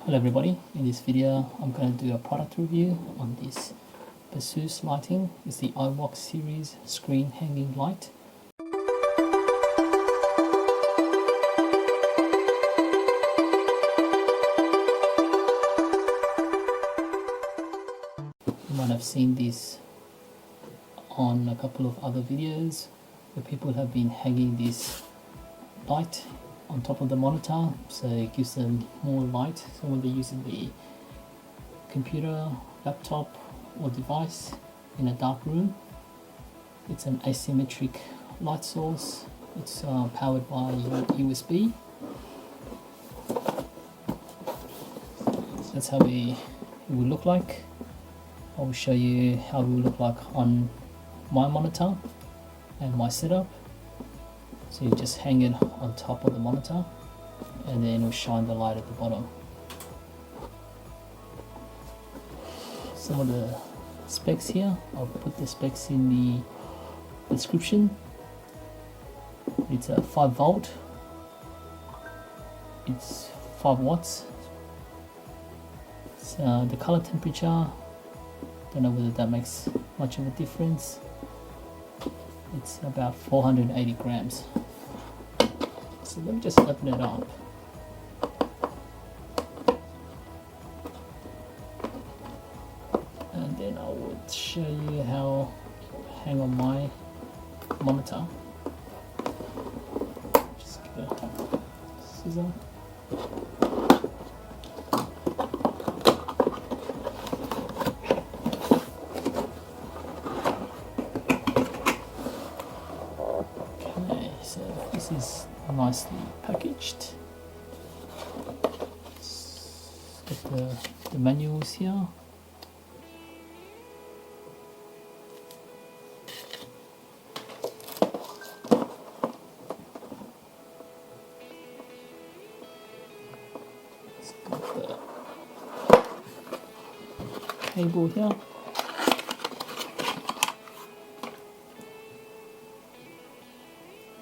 Hello everybody, in this video I'm going to do a product review on this Baseus lighting. It's the iWalk series screen hanging light. You might have seen this on a couple of other videos where people have been hanging this light on top of the monitor, so it gives them more light. So when they're using the computer, laptop or device in a dark room, it's an asymmetric light source. It's powered by USB. So that's how it will look like. I will show you how it will look like on my monitor and my setup. So you just hang it on top of the monitor and then it'll shine the light at the bottom. Some of the specs here, I'll put the specs in the description. It's a 5 volt, it's 5 watts. So the color temperature, don't know whether that makes much of a difference. It's about 480 grams. So let me just open it up. And then I would show you how it hang on my monitor. Just give it a scissor. So this is nicely packaged. Let's get the manuals here. Let's get the cable here.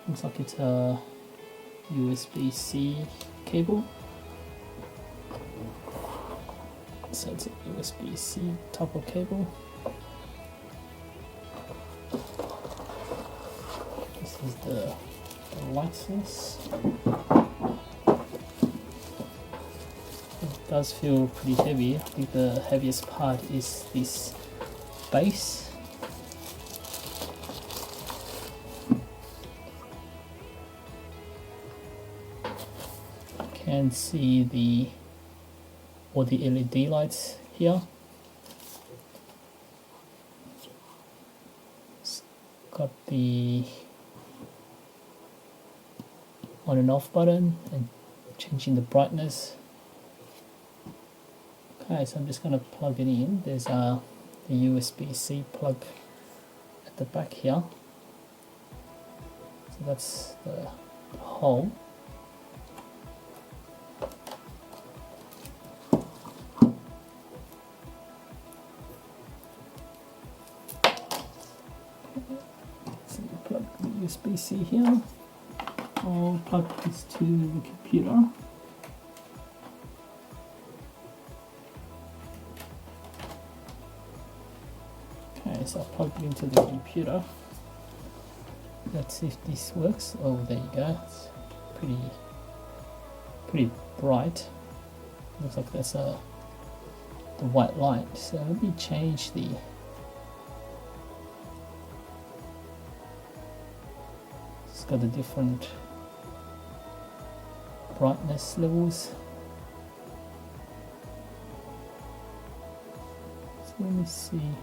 Looks like it's a USB-C cable. So it's a USB-C type of cable. This is the Lightsource. It does feel pretty heavy. I think the heaviest part is this base. Can see all the LED lights here. It's got the on and off button and changing the brightness. Okay, so I'm just going to plug it in. There's the USB-C plug at the back here. So that's the hole. So you plug the USB-C here. I'll plug this to the computer. Okay, so I'll plug it into the computer. Let's see if this works. Oh, there you go. It's pretty bright. Looks like that's the white light. So let me change the got the different brightness levels. So let me see.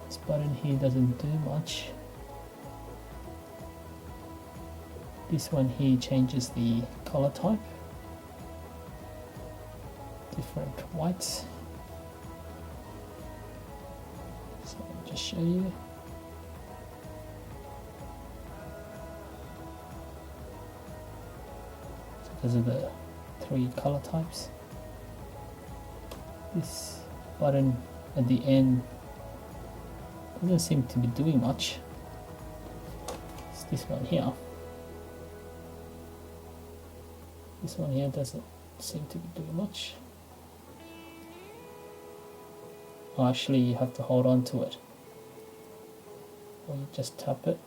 This button here doesn't do much. This one here changes the color type. Different whites. So I'll just show you. Those are the 3 color types. This button at the end doesn't seem to be doing much. this one here. This one here doesn't seem to be doing much. Oh, actually you have to hold on to it, or you just tap it.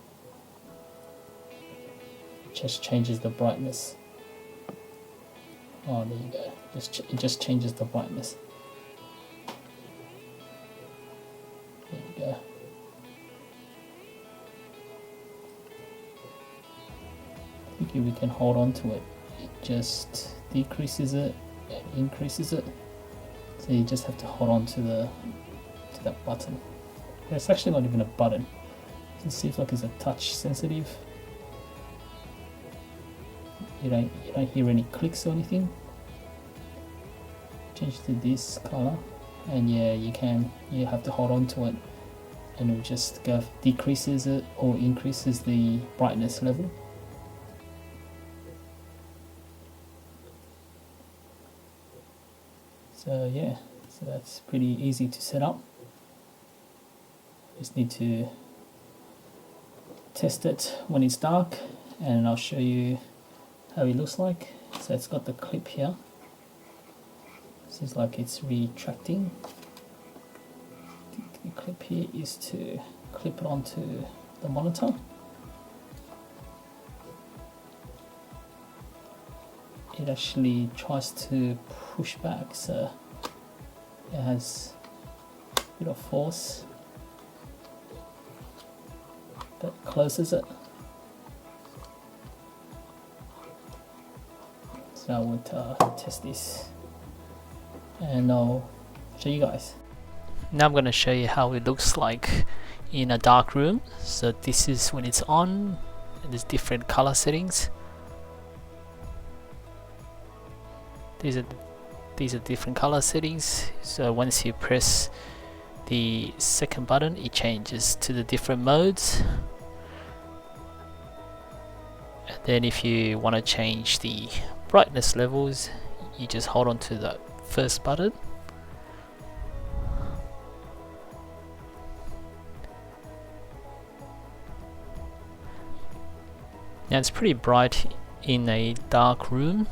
It just changes the brightness. Oh, there you go. It just changes the brightness. There you go. I think if we can hold on to it, it just decreases it and increases it. So you just have to hold on to that button. It's actually not even a button. It seems like it's a touch sensitive. You don't hear any clicks or anything. Change to this color, and yeah, you have to hold on to it, and it will just decreases it or increases the brightness level. So yeah, so that's pretty easy to set up. Just need to test it when it's dark, and I'll show you how it looks like. So it's got the clip here. Seems like it's retracting. The clip here is to clip it onto the monitor. It actually tries to push back, so it has a bit of force, but closes it. So I would test this, and I'll show you guys. Now I'm going to show you how it looks like in a dark room. So this is when it's on, and there's different color settings. These are different color settings. So once you press the second button, it changes to the different modes. And then if you want to change the brightness levels, you just hold on to the first button. Now it's pretty bright in a dark room,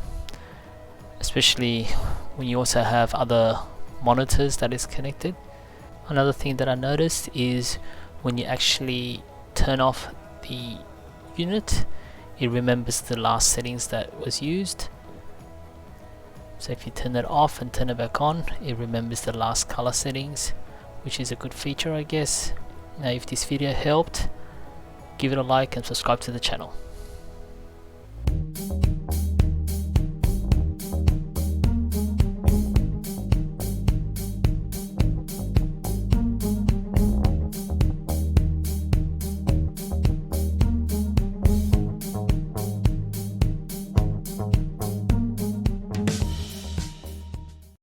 especially when you also have other monitors that is connected. Another thing that I noticed is when you actually turn off the unit, it remembers the last settings that was used. So if you turn it off and turn it back on, it remembers the last color settings, which is a good feature, I guess. Now if this video helped, give it a like and subscribe to the channel.